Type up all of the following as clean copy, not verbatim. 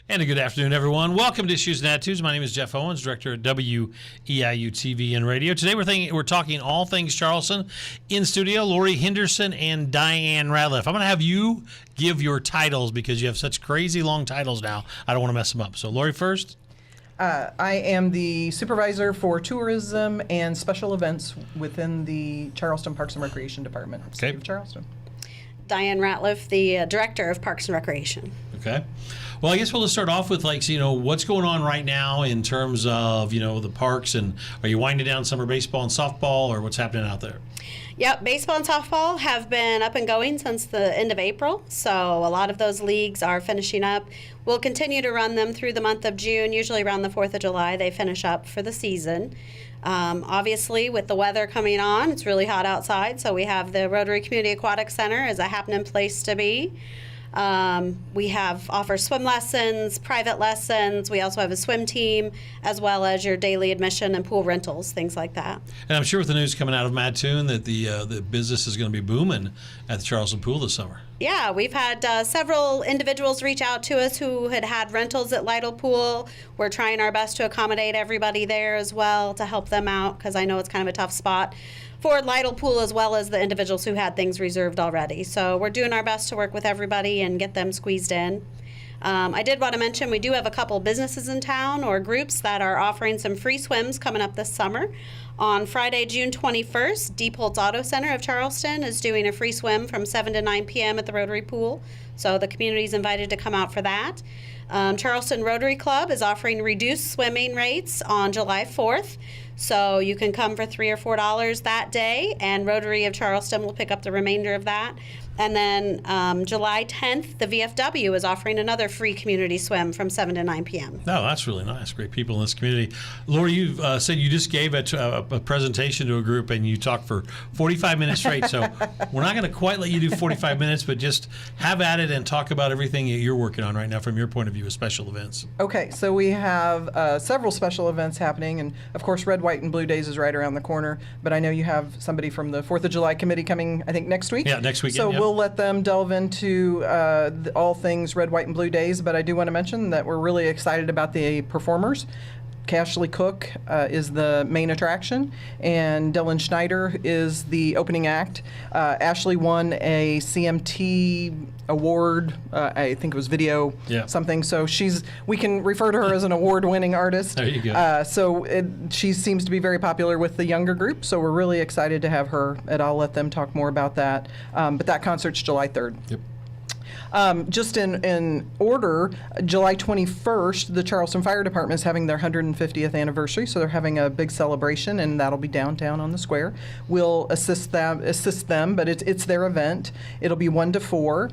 And a good afternoon, everyone. Welcome to Issues and Attitudes. My name is Jeff Owens, director at WEIU TV and Radio. Today we're talking all things Charleston. In studio, Lori Henderson and Diane Ratliff. I'm going to have you give your titles because you have such crazy long titles now. I don't want to mess them up. So, Lori first. I am the supervisor for tourism and special events within the Charleston Parks and Recreation Department, State of Charleston. Diane Ratliff, the director of Parks and Recreation. Okay. Well, I guess we'll just start off with what's going on right now in terms of, the parks, and are you winding down summer baseball and softball, or what's happening out there? Yep, baseball and softball have been up and going since the end of April, so a lot of those leagues are finishing up. We'll continue to run them through the month of June. Usually around the 4th of July, they finish up for the season. Obviously, with the weather coming on, it's really hot outside, so we have the Rotary Community Aquatic Center as a happening place to be. We offer swim lessons, private lessons. We also have a swim team, as well as your daily admission and pool rentals, things like that. And I'm sure with the news coming out of Mattoon that the business is going to be booming at the Charleston Pool this summer. Yeah, we've had several individuals reach out to us who had rentals at Lytle Pool. We're trying our best to accommodate everybody there as well to help them out, because I know it's kind of a tough spot for Lytle Pool as well as the individuals who had things reserved already. So we're doing our best to work with everybody and get them squeezed in. I did want to mention we do have a couple businesses in town or groups that are offering some free swims coming up this summer. On Friday, June 21st, Deep Holtz Auto Center of Charleston is doing a free swim from 7 to 9 p.m. at the Rotary Pool. So the community is invited to come out for that. Charleston Rotary Club is offering reduced swimming rates on July 4th. So you can come for $3 or $4 that day, and Rotary of Charleston will pick up the remainder of that. And then July 10th, the VFW is offering another free community swim from 7 to 9 p.m. Oh, that's really nice. Great people in this community. Lori, you've said you just gave a presentation to a group and you talked for 45 minutes straight. So we're not going to quite let you do 45 minutes, but just have at it and talk about everything you're working on right now from your point of view with special events. Okay, so we have several special events happening. And, of course, Red, White, and Blue Days is right around the corner. But I know you have somebody from the 4th of July committee coming, I think, next week. Yeah, next weekend. So yep. We'll let them delve into all things Red, White, and Blue Days, but I do want to mention that we're really excited about the performers. Cashley Cook is the main attraction, and Dylan Schneider is the opening act. Ashley won a CMT award, I think it was video something, so we can refer to her as an award-winning artist. There you go. She seems to be very popular with the younger group, so we're really excited to have her, and I'll let them talk more about that. But that concert's July 3rd. Yep. Just in order, July 21st, the Charleston Fire Department is having their 150th anniversary, so they're having a big celebration, and that'll be downtown on the square. We'll assist them, but it's their event. It'll be 1 to 4,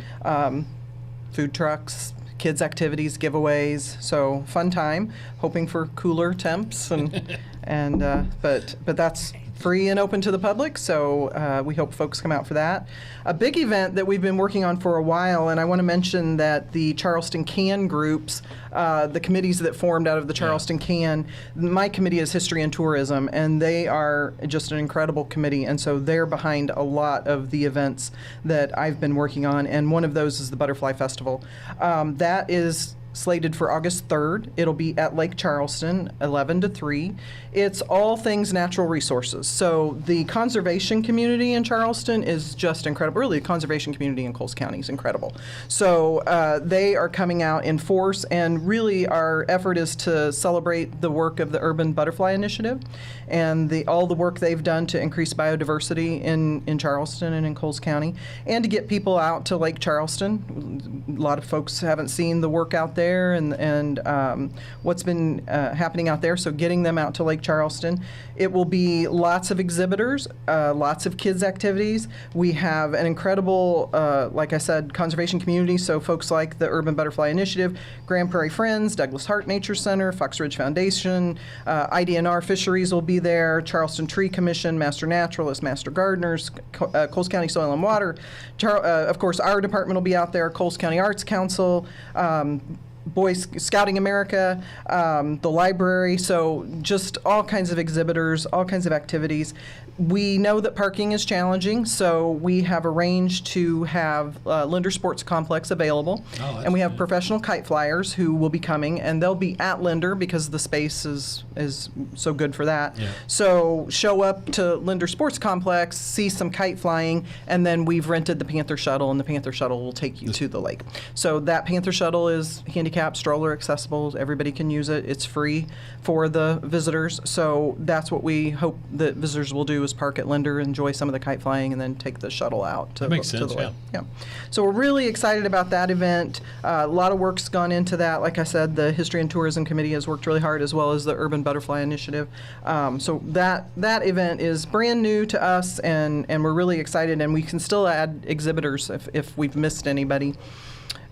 food trucks, kids' activities, giveaways, so fun time. Hoping for cooler temps, but that's free and open to the public, so we hope folks come out for that. A big event that we've been working on for a while, and I want to mention that the Charleston Can groups, the committees that formed out of the Charleston Can, my committee is History and Tourism, and they are just an incredible committee, and so they're behind a lot of the events that I've been working on, and one of those is the Butterfly Festival. That is slated for August 3rd. It'll be at Lake Charleston, 11 to 3. It's all things natural resources. So the conservation community in Charleston is just incredible. Really, the conservation community in Coles County is incredible. So they are coming out in force, and really our effort is to celebrate the work of the Urban Butterfly Initiative and all the work they've done to increase biodiversity in Charleston and in Coles County, and to get people out to Lake Charleston. A lot of folks haven't seen the work out there and what's been happening out there, so getting them out to Lake Charleston. It will be lots of exhibitors, lots of kids' activities. We have an incredible, like I said, conservation community, so folks like the Urban Butterfly Initiative, Grand Prairie Friends, Douglas Hart Nature Center, Fox Ridge Foundation, IDNR Fisheries will be there, Charleston Tree Commission, Master Naturalists, Master Gardeners, Coles County Soil and Water. Of course, our department will be out there, Coles County Arts Council, Boy Scouting America, the library, so just all kinds of exhibitors, all kinds of activities. We know that parking is challenging, so we have arranged to have Linder Sports Complex available. And we have professional kite flyers who will be coming, and they'll be at Linder because the space is so good for that. Yeah. So show up to Linder Sports Complex, see some kite flying, and then we've rented the Panther Shuttle, and the Panther Shuttle will take you to the lake. So that Panther Shuttle is handicap, stroller accessible. Everybody can use it. It's free for the visitors. So that's what we hope that visitors will do is park at Linder, enjoy some of the kite flying, and then take the shuttle out to, That makes to sense, the lake. Yeah. So we're really excited about that event. A lot of work's gone into that. Like I said, the History and Tourism Committee has worked really hard, as well as the Urban Butterfly Initiative. So that event is brand new to us, and we're really excited, and we can still add exhibitors if we've missed anybody.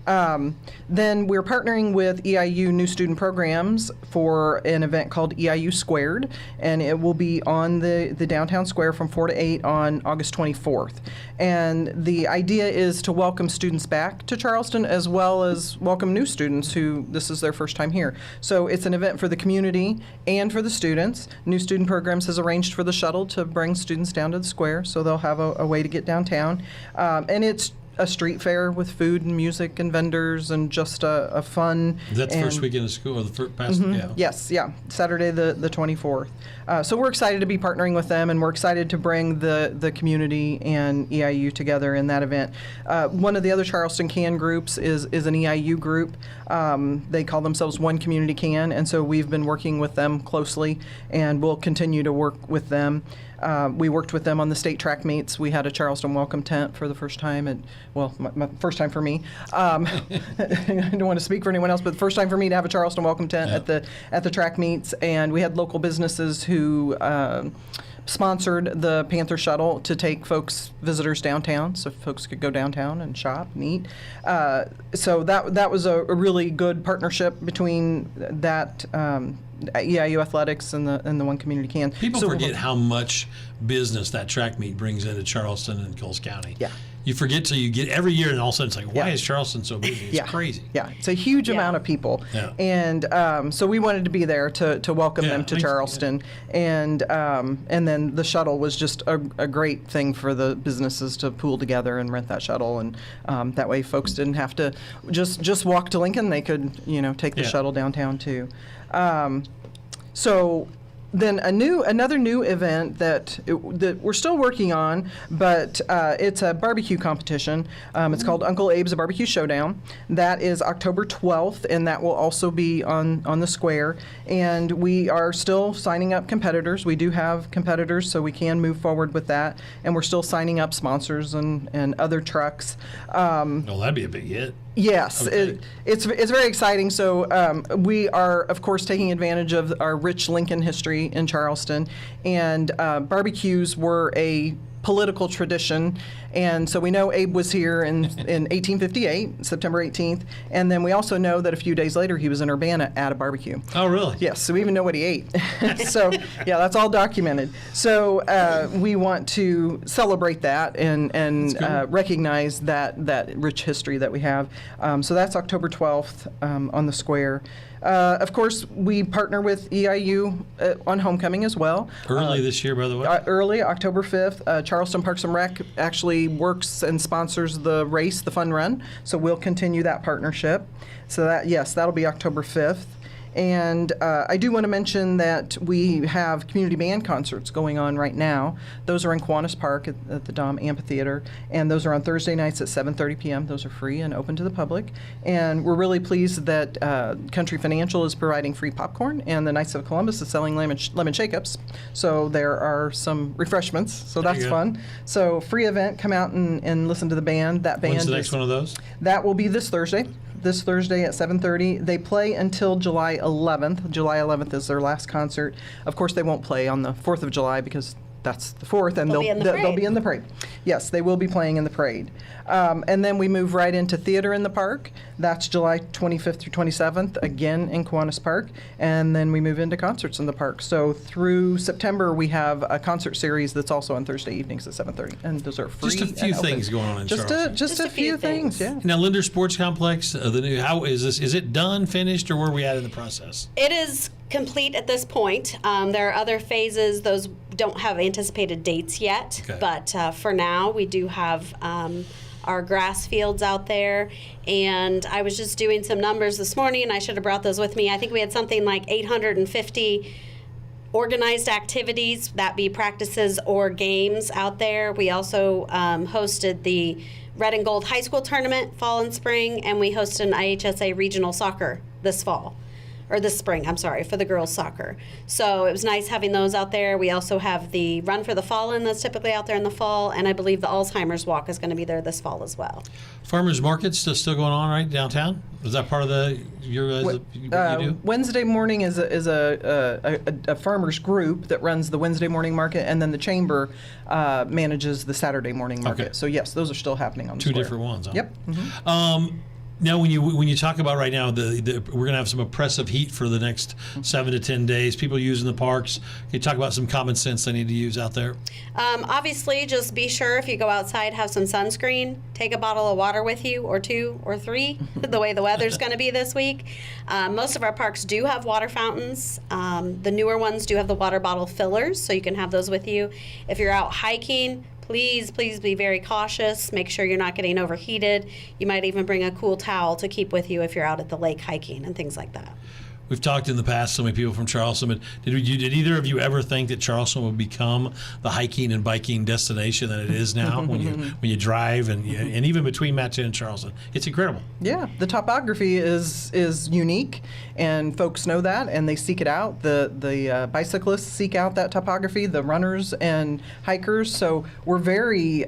Then we're partnering with EIU New Student Programs for an event called EIU Squared, and it will be on the downtown square from 4 to 8 on August 24th. And the idea is to welcome students back to Charleston, as well as welcome new students who this is their first time here. So it's an event for the community and for the students. New Student Programs has arranged for the shuttle to bring students down to the square, so they'll have a way to get downtown. And it's a street fair with food and music and vendors and just a fun. Is that the first weekend of school or the first past? Yeah. Yes, yeah, Saturday the 24th. So we're excited to be partnering with them, and we're excited to bring the community and EIU together in that event. One of the other Charleston CAN groups is an EIU group. They call themselves One Community CAN, and so we've been working with them closely, and we'll continue to work with them. We worked with them on the state track meets. We had a Charleston welcome tent for the first time, and my first time for me. I don't want to speak for anyone else, but the first time for me to have a Charleston welcome tent at the track meets, and we had local businesses who sponsored the Panther Shuttle to take visitors downtown, so folks could go downtown and shop and eat. So that was a really good partnership between that EIU Athletics and the One Community CAN. People forget how much business that track meet brings into Charleston and Coles County. Yeah. You forget till you get every year, and all of a sudden it's like, why is Charleston so busy? It's crazy. Yeah, it's a huge amount of people. Yeah. And so we wanted to be there to welcome them to Charleston. And then the shuttle was just a great thing for the businesses to pool together and rent that shuttle. And that way folks didn't have to just walk to Lincoln. They could, take the shuttle downtown too. So then another new event that we're still working on, but it's a barbecue competition. It's called Uncle Abe's Barbecue Showdown. That is October 12th, and that will also be on the square. And we are still signing up competitors. We do have competitors, so we can move forward with that. And we're still signing up sponsors and other trucks. Well, that'd be a big hit. Yes, Okay. it's very exciting. So we are, of course, taking advantage of our rich Lincoln history in Charleston, and barbecues were a political tradition, and so we know Abe was here in 1858, September 18th, and then we also know that a few days later he was in Urbana at a barbecue. Oh, really? Yes, so we even know what he ate. So, yeah, that's all documented. So we want to celebrate that and recognize that rich history that we have. So that's October 12th on the square. Of course, we partner with EIU on homecoming as well. Early this year, by the way. Early, October 5th. Charleston Parks and Rec actually works and sponsors the race, the fun run. So we'll continue that partnership. So that'll be October 5th. And I do want to mention that we have community band concerts going on right now. Those are in Kiwanis Park at the Dom Amphitheater, and those are on Thursday nights at 7:30 p.m. Those are free and open to the public. And we're really pleased that Country Financial is providing free popcorn, and the Knights of Columbus is selling lemon shake-ups. So there are some refreshments, so that's fun. So free event, come out and listen to the band. That band. When's the next one of those? That will be this Thursday. This Thursday at 7:30. They play until July 11th. July 11th is their last concert. Of course, they won't play on the 4th of July because That's the 4th, and They'll be in the they'll parade. be in the parade. Yes, they will be playing in the parade. And then we move right into theater in the park. That's July 25th through 27th, again in Kiwanis Park. And then we move into concerts in the park. So through September, we have a concert series that's also on Thursday evenings at 7:30, and those are free. Just a few and open. things going on in Just Charleston. just a few things, yeah. Now, Linder Sports Complex, the new, how is this? Is it done, finished, or where are we at in the process? It is complete at this point. There are other phases. Those don't have anticipated dates yet. Okay. But for now, we do have our grass fields out there. And I was just doing some numbers this morning, and I should have brought those with me. I think we had something like 850 organized activities, that be practices or games out there. We also hosted the Red and Gold High School Tournament fall and spring, and we hosted an IHSA regional soccer this fall. Or this spring, I'm sorry, for the girls' soccer. So it was nice having those out there. We also have the Run for the Fallen that's typically out there in the fall, and I believe the Alzheimer's Walk is going to be there this fall as well. Farmers Market's still going on, right, downtown? Is that part of you do? Wednesday morning is a farmers group that runs the Wednesday morning market, and then the chamber manages the Saturday morning market. Okay. So yes, those are still happening on the Two square. different ones. Huh? Yep. Now, when you talk about right now, we're going to have some oppressive heat for the next 7 to 10 days. People using the parks. Can you talk about some common sense they need to use out there? Obviously, just be sure if you go outside, have some sunscreen. Take a bottle of water with you, or 2 or 3, the way the weather's going to be this week. Most of our parks do have water fountains. The newer ones do have the water bottle fillers, so you can have those with you. If you're out hiking, please be very cautious. Make sure you're not getting overheated. You might even bring a cool towel to keep with you if you're out at the lake hiking and things like that. We've talked in the past, so many people from Charleston, but did either of you ever think that Charleston would become the hiking and biking destination that it is now when you drive and even between Mattoon and Charleston? It's incredible. Yeah, the topography is unique, and folks know that, and they seek it out. The bicyclists seek out that topography, the runners and hikers. So we're very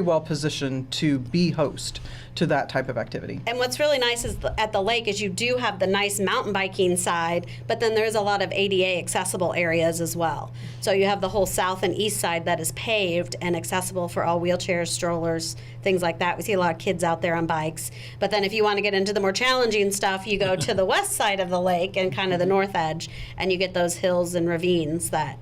well positioned to be host to that type of activity. And what's really nice is at the lake is you do have the nice mountain biking side, but then there's a lot of ADA accessible areas as well. So you have the whole south and east side that is paved and accessible for all wheelchairs, strollers, things like that. We see a lot of kids out there on bikes. But then if you want to get into the more challenging stuff, you go to the west side of the lake and kind of the north edge, and you get those hills and ravines that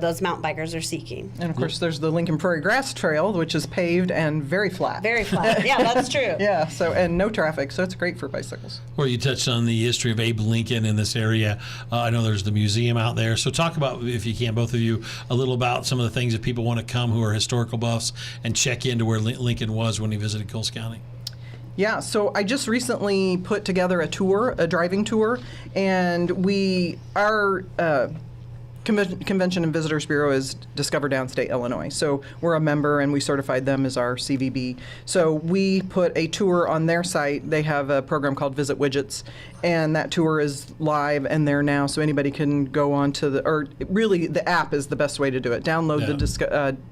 those mountain bikers are seeking. And of course, there's the Lincoln Prairie Grass Trail, which is paved and very flat. Very flat. Yeah, that's true. Yeah, and no traffic, so it's great for bicycles. Well, you touched on the history of Abe Lincoln in this area. I know there's the museum out there. So talk about, if you can, both of you, a little about some of the things that people want to come who are historical buffs and check into where Lincoln was when he visited Coles County. Yeah, so I just recently put together a driving tour, and our Convention and Visitors Bureau is Discover Downstate Illinois. So we're a member, and we certified them as our CVB. So we put a tour on their site. They have a program called Visit Widgets, and that tour is live and there now. So anybody can go on to really the app is the best way to do it. Download the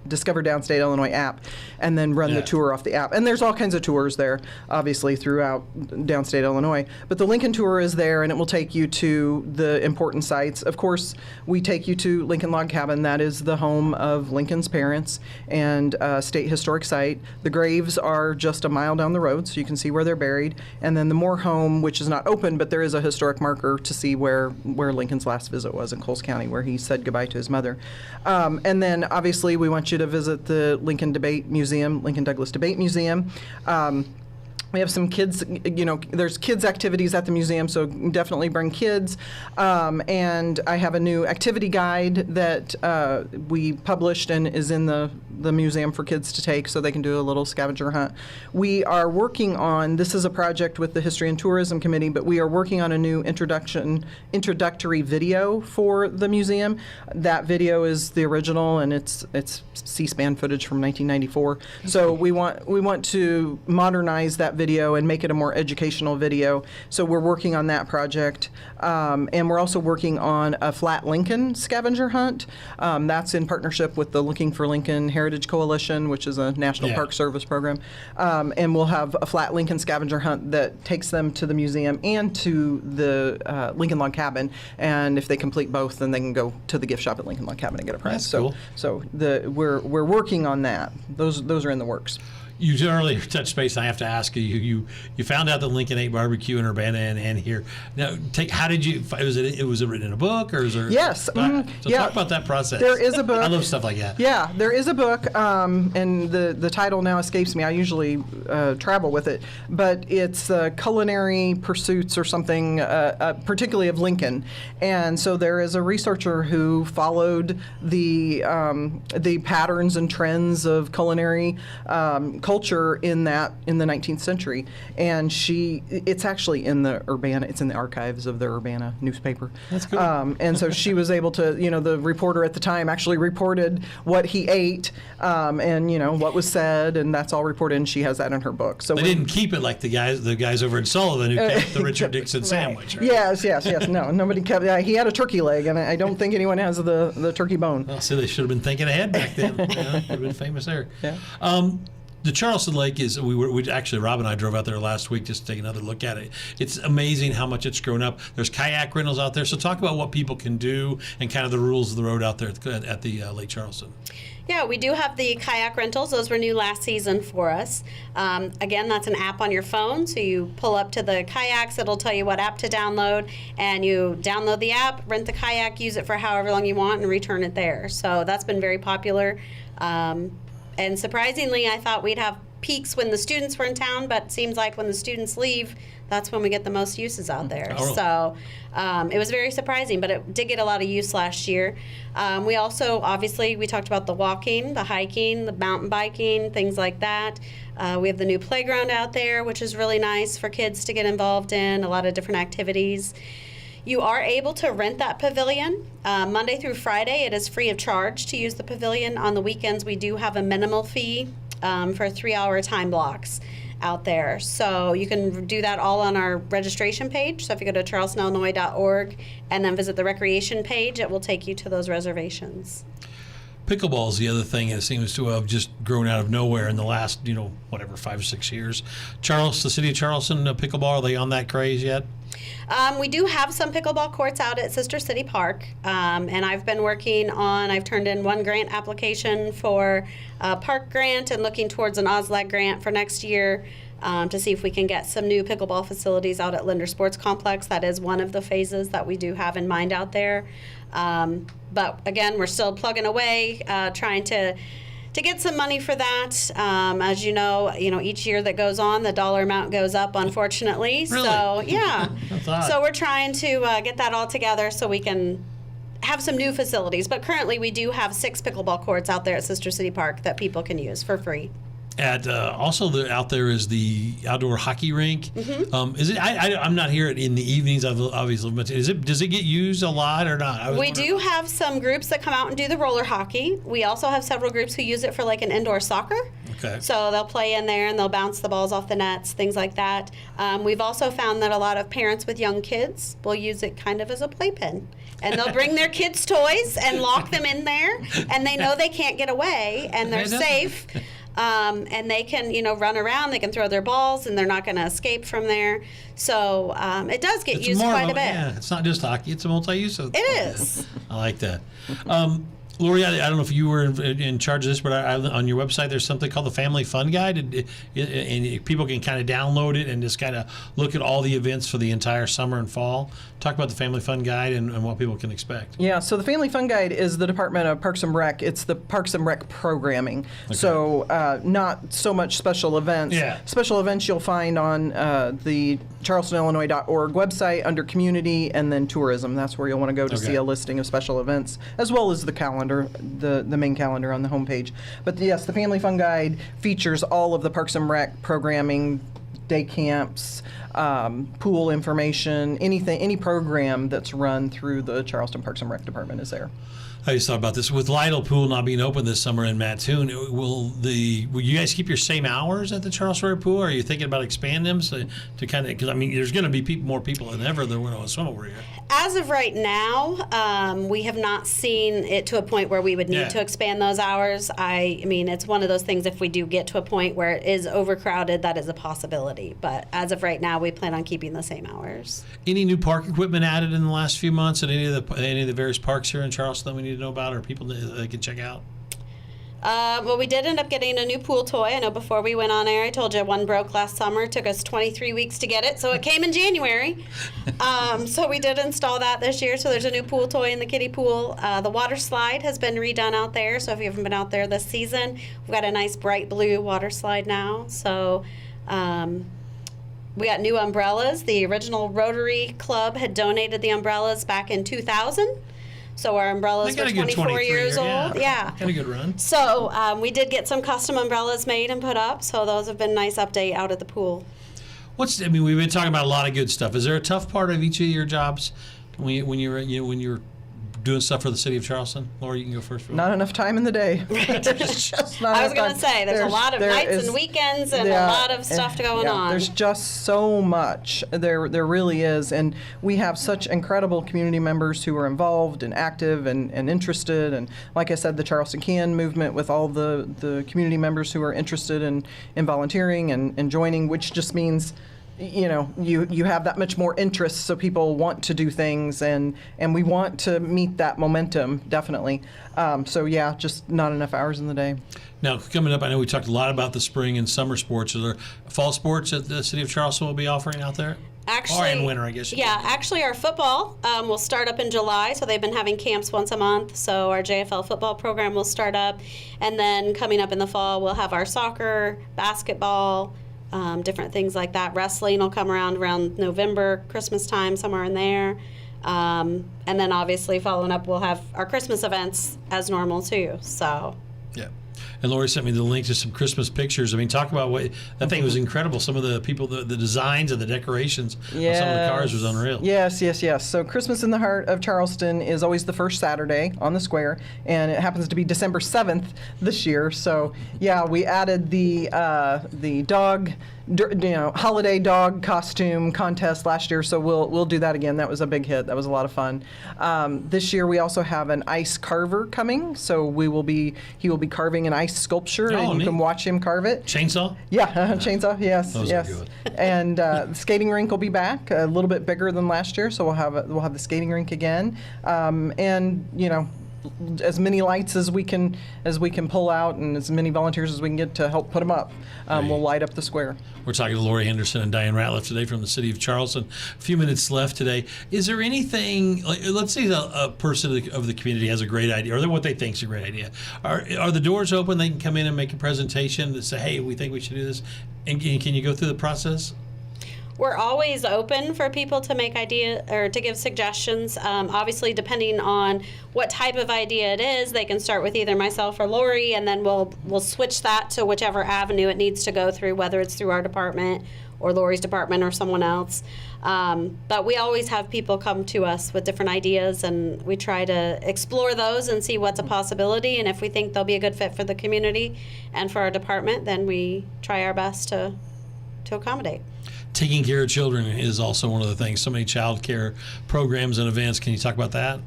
Discover Downstate Illinois app, and then run the tour off the app. And there's all kinds of tours there, obviously, throughout downstate Illinois. But the Lincoln tour is there, and it will take you to the important sites. Of course, we take you to Lincoln Log Cabin. That is the home of Lincoln's parents and state historic site. The graves are just a mile down the road, so you can see where they're buried. And then the Moore home, which is not open, but there is a historic marker to see where Lincoln's last visit was in Coles County, where he said goodbye to his mother. And then obviously we want you to visit the Lincoln Debate Museum, Lincoln Douglas Debate Museum. We have some kids, there's kids activities at the museum, so definitely bring kids. And I have a new activity guide that we published and is in the museum for kids to take, so they can do a little scavenger hunt. We are working on, this is a project with the History and Tourism Committee, but we are working on a new introductory video for the museum. That video is the original, and it's C-SPAN footage from 1994. So we want to modernize that video and make it a more educational video. So we're working on that project. And we're also working on a Flat Lincoln scavenger hunt. That's in partnership with the Looking for Lincoln Heritage Coalition, which is a National Park Service program. And we'll have a Flat Lincoln scavenger hunt that takes them to the museum and to the Lincoln Log Cabin. And if they complete both, then they can go to the gift shop at Lincoln Log Cabin and get a prize. That's cool. So we're working on that. Those are in the works. You earlier touched base. I have to ask you. You found out that Lincoln ate barbecue in Urbana and here. Now, how did you? Was it written in a book or is there? Yes. So talk about that process. There is a book. I love stuff like that. Yeah, there is a book, and the title now escapes me. I usually travel with it, but it's Culinary Pursuits or something, particularly of Lincoln. And so there is a researcher who followed the patterns and trends of culinary culture in the 19th century, and it's actually in the Urbana. It's in the archives of the Urbana newspaper. That's cool. And so she was able to, the reporter at the time actually reported what he ate, and what was said, and that's all reported. And she has that in her book. So they didn't keep it like the guys over at Sullivan who kept the Richard Dixon sandwich. Right? Yes. No, nobody kept. He had a turkey leg, and I don't think anyone has the turkey bone. Well, so they should have been thinking ahead back then. Would have been famous there. Yeah. The Charleston Lake is, actually, Rob and I drove out there last week just to take another look at it. It's amazing how much it's grown up. There's kayak rentals out there. So talk about what people can do and kind of the rules of the road out there at the Lake Charleston. Yeah, we do have the kayak rentals. Those were new last season for us. Again, that's an app on your phone. So you pull up to the kayaks. It'll tell you what app to download. And you download the app, rent the kayak, use it for however long you want, and return it there. So that's been very popular. And surprisingly, I thought we'd have peaks when the students were in town, but it seems like when the students leave, that's when we get the most uses out there. Oh. So it was very surprising, but it did get a lot of use last year. We also, obviously, we talked about the walking, the hiking, the mountain biking, things like that. We have the new playground out there, which is really nice for kids to get involved in, a lot of different activities. You are able to rent that pavilion. Monday through Friday, it is free of charge to use the pavilion. On the weekends, we do have a minimal fee for 3-hour time blocks out there. So you can do that all on our registration page. So if you go to charlestonillinois.org and then visit the recreation page, it will take you to those reservations. Pickleball is the other thing that seems to have just grown out of nowhere in the last, 5 or 6 years. The city of Charleston, pickleball, are they on that craze yet? We do have some pickleball courts out at Sister City Park, and I've turned in one grant application for a park grant and looking towards an OSLAG grant for next year to see if we can get some new pickleball facilities out at Linder Sports Complex. That is one of the phases that we do have in mind out there. But again, we're still plugging away, trying to get some money for that. As you know, each year that goes on, the dollar amount goes up, unfortunately. Really? So, yeah. That's So we're trying to get that all together so we can have some new facilities. But currently, we do have 6 pickleball courts out there at Sister City Park that people can use for free. Out there is the outdoor hockey rink. Mm-hmm. Is it? I'm not here in the evenings. Obviously, but does it get used a lot or not? We do have some groups that come out and do the roller hockey. We also have several groups who use it for like an indoor soccer. Okay. So they'll play in there and they'll bounce the balls off the nets, things like that. We've also found that a lot of parents with young kids will use it kind of as a playpen. And they'll bring their kids' toys and lock them in there, and they know they can't get away, and they're safe. And they can, run around. They can throw their balls, and they're not going to escape from there. So it does get used quite a bit. Yeah, it's not just hockey; it's a multi-use. It is. I like that. Lori, I don't know if you were in charge of this, but on your website there's something called the Family Fun Guide, and people can kind of download it and just kind of look at all the events for the entire summer and fall. Talk about the Family Fun Guide and what people can expect. Yeah, so the Family Fun Guide is the Department of Parks and Rec. It's the Parks and Rec programming. Okay. So not so much special events. Yeah. Special events you'll find on the charlestonillinois.org website under community and then tourism. That's where you'll want to go to see a listing of special events, as well as the calendar, the main calendar on the homepage. But yes, the Family Fun Guide features all of the Parks and Rec programming day camps, pool information, any program that's run through the Charleston Parks and Rec Department is there. I just thought about this with Lytle Pool not being open this summer in Mattoon. Will you guys keep your same hours at the Charleston River Pool? Or are you thinking about expanding them to kind of, because I mean there's going to be more people than ever that want to swim over here. As of right now, we have not seen it to a point where we would need to expand those hours. I mean, it's one of those things, if we do get to a point where it is overcrowded, that is a possibility. But as of right now, we plan on keeping the same hours. Any new park equipment added in the last few months at any of the various parks here in Charleston that we need to know about, or people that they can check out? Well, we did end up getting a new pool toy. I know before we went on air, I told you one broke last summer. It took us 23 weeks to get it, so it came in January. So we did install that this year. So there's a new pool toy in the kiddie pool. The water slide has been redone out there. So if you haven't been out there this season, we've got a nice bright blue water slide now. So we got new umbrellas. The original Rotary Club had donated the umbrellas back in 2000. So our umbrellas were 24 years old. Yeah. Got a good run. So we did get some custom umbrellas made and put up. So those have been a nice update out at the pool. We've been talking about a lot of good stuff. Is there a tough part of each of your jobs when you're doing stuff for the city of Charleston? Lori, you can go first. Not enough time in the day. There's just not I was enough going time. to say, there's a lot of nights and weekends and a lot of stuff going on. There's just so much. There really is. And we have such incredible community members who are involved and active and interested. And like I said, the Charleston Can movement with all the community members who are interested in volunteering and joining, which just means you have that much more interest, so people want to do things, and we want to meet that momentum, definitely. So yeah, just not enough hours in the day. Now, coming up, I know we talked a lot about the spring and summer sports. Are there fall sports that the city of Charleston will be offering out there? Actually, or in winter, I guess. Actually, our football will start up in July, so they've been having camps once a month. So our JFL football program will start up, and then coming up in the fall, we'll have our soccer, basketball, different things like that. Wrestling will come around November, Christmas time, somewhere in there. And then obviously following up, we'll have our Christmas events as normal too. So. Yeah. And Lori sent me the link to some Christmas pictures. I mean, talk about that thing was incredible. Some of the people, the designs and the decorations on some of the cars was unreal. Yes. So Christmas in the Heart of Charleston is always the first Saturday on the square, and it happens to be December 7th this year. So yeah, we added the dog, holiday dog costume contest last year. So we'll do that again. That was a big hit. That was a lot of fun. This year we also have an ice carver coming. So he will be carving an ice sculpture, and you can watch him carve it. Chainsaw? Yeah, chainsaw. Yes, Those yes. are good. And the skating rink will be back, a little bit bigger than last year, so we'll have the skating rink again, and as many lights as we can pull out, and as many volunteers as we can get to help put them up. We'll light up the square. We're talking to Lori Henderson and Diane Ratliff today from the city of Charleston. A few minutes left today. Is there anything, let's say a person of the community has a great idea, or what they think is a great idea. Are the doors open? They can come in and make a presentation to say, hey, we think we should do this. And can you go through the process? We're always open for people to make idea or to give suggestions. Obviously, depending on what type of idea it is, they can start with either myself or Lori, and then we'll switch that to whichever avenue it needs to go through, whether it's through our department or Lori's department or someone else. But we always have people come to us with different ideas, and we try to explore those and see what's a possibility. And if we think they'll be a good fit for the community and for our department, then we try our best to accommodate. Taking care of children is also one of the things. So many child care programs and events. Can you talk about that?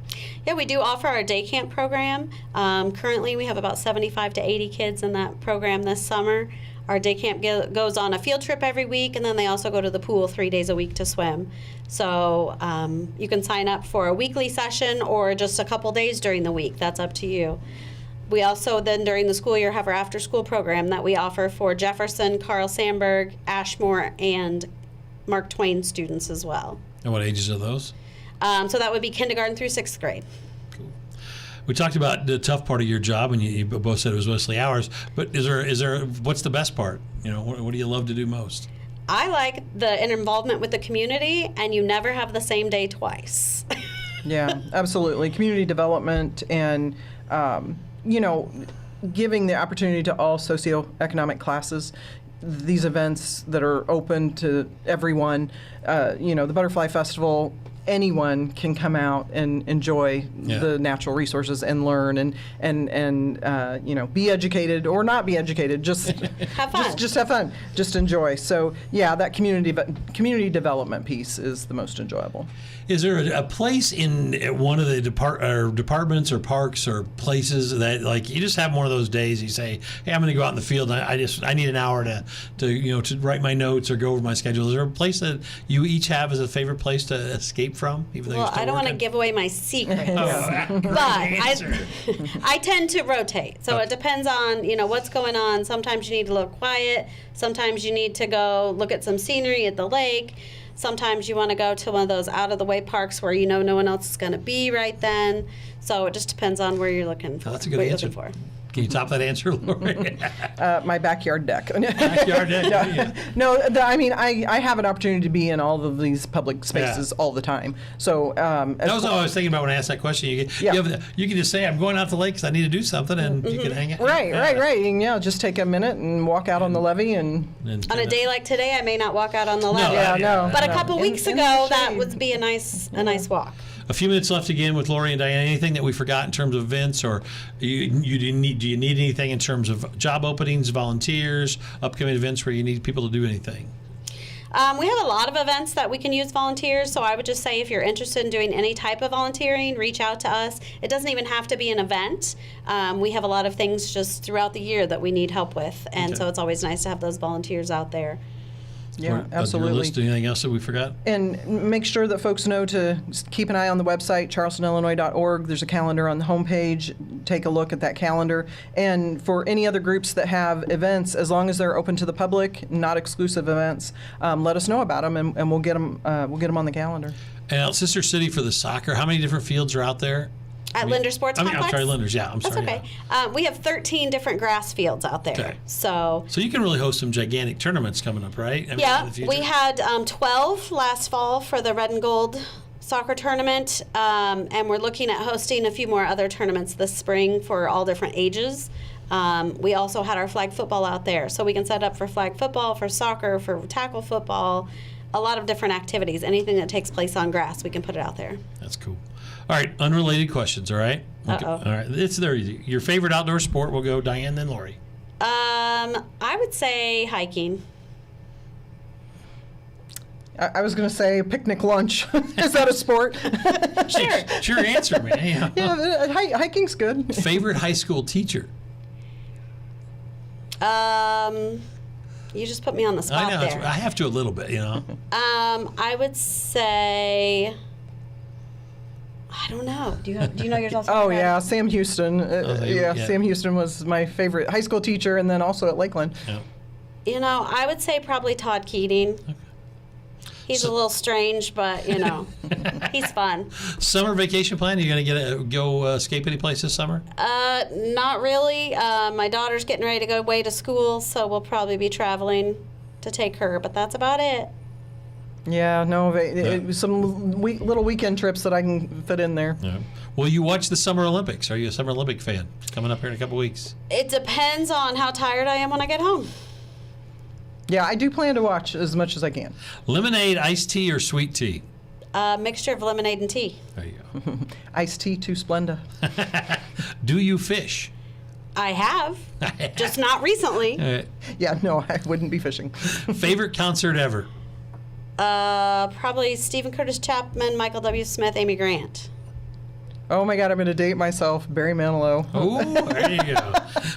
Yeah, we do offer our day camp program. Currently, we have about 75 to 80 kids in that program this summer. Our day camp goes on a field trip every week, and then they also go to the pool 3 days a week to swim. So you can sign up for a weekly session or just a couple days during the week. That's up to you. We also then during the school year have our after school program that we offer for Jefferson, Carl Sandburg, Ashmore, and Mark Twain students as well. And what ages are those? So that would be kindergarten through 6th grade. Cool. We talked about the tough part of your job, and you both said it was mostly hours. But is there what's the best part? What do you love to do most? I like the involvement with the community, and you never have the same day twice. Yeah, absolutely. Community development and giving the opportunity to all socioeconomic classes. these events that are open to everyone. The Butterfly Festival, anyone can come out and enjoy the natural resources and learn and be educated or not be educated. Just have fun. Just have fun. Just enjoy. So that community development piece is the most enjoyable. Is there a place in one of the departments or parks or places that, like, you just have one of those days you say, hey, I'm going to go out in the field and I need an hour to write my notes or go over my schedule? Is there a place that you each have as a favorite place to escape from, even though you're still I don't want to working? give away my secrets, but I tend to rotate. So it depends on what's going on. Sometimes you need to look quiet. Sometimes you need to go look at some scenery at the lake. Sometimes you want to go to one of those out-of-the-way parks where no one else is going to be right then. So it just depends on where you're looking for. That's a good what answer. You're looking for. Can you top that answer, Lori? My backyard deck. Backyard deck. I have an opportunity to be in all of these public spaces all the time. So that was what I was thinking about when I asked that question. You can just say, I'm going out to the lake because I need to do something, and you can hang out. Right. And, just take a minute and walk out on the levee. And on a day like today, I may not walk out on the levee. But a couple weeks ago, that would be a nice walk. A few minutes left again with Lori and Diane. Anything that we forgot in terms of events, or do you need anything in terms of job openings, volunteers, upcoming events where you need people to do anything? We have a lot of events that we can use volunteers, so I would just say if you're interested in doing any type of volunteering, reach out to us. It doesn't even have to be an event. We have a lot of things just throughout the year that we need help with, and so it's always nice to have those volunteers out there. Yeah, absolutely. List, anything else that we forgot? And make sure that folks know to keep an eye on the website, charlestonillinois.org. There's a calendar on the homepage. Take a look at that calendar. And for any other groups that have events, as long as they're open to the public, not exclusive events, let us know about them, and we'll get them on the calendar. And Sister City for the soccer, how many different fields are out there? At Linder Sports Complex? I'm sorry, Linder's, yeah. I'm That's sorry. okay. Yeah. We have 13 different grass fields out there. Okay. So you can really host some gigantic tournaments coming up, right? In the future. We had 12 last fall for the Red and Gold soccer tournament, and we're looking at hosting a few more other tournaments this spring for all different ages. We also had our flag football out there, so we can set up for flag football, for soccer, for tackle football, a lot of different activities. Anything that takes place on grass, we can put it out there. That's cool. All right, unrelated questions, all right? Okay. All right, they're easy. Your favorite outdoor sport, we'll go Diane, then Lori. I would say hiking. I was going to say picnic lunch. Is that a sport? Sure. Sure answer, man. Yeah, hiking's good. Favorite high school teacher? You just put me on the spot I know. there. I have to a little bit, I would say, I don't know. Do you know yours also? Oh, yeah, Sam Houston. Yeah. Sam Houston was my favorite high school teacher, and then also at Lakeland. Yeah. I would say probably Todd Keating. Okay. He's a little strange, but, he's fun. Summer vacation plan? Are you going to go escape any place this summer? Not really. My daughter's getting ready to go away to school, so we'll probably be traveling to take her, but that's about it. Yeah, no, some little weekend trips that I can fit in there. Yeah. Will you watch the Summer Olympics? Are you a Summer Olympic fan? It's coming up here in a couple weeks. It depends on how tired I am when I get home. Yeah, I do plan to watch as much as I can. Lemonade, iced tea, or sweet tea? Mixture of lemonade and tea. There you go. Iced tea, too Splenda. Do you fish? I have, just not recently. Yeah, no, I wouldn't be fishing. Favorite concert ever? Probably Stephen Curtis Chapman, Michael W. Smith, Amy Grant. Oh my God, I'm going to date myself. Barry Manilow. Oh, there you go.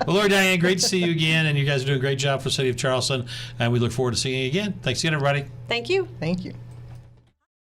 Well, Lori, Diane, great to see you again, and you guys are doing a great job for the city of Charleston, and we look forward to seeing you again. Thanks again, everybody. Thank you. Thank you.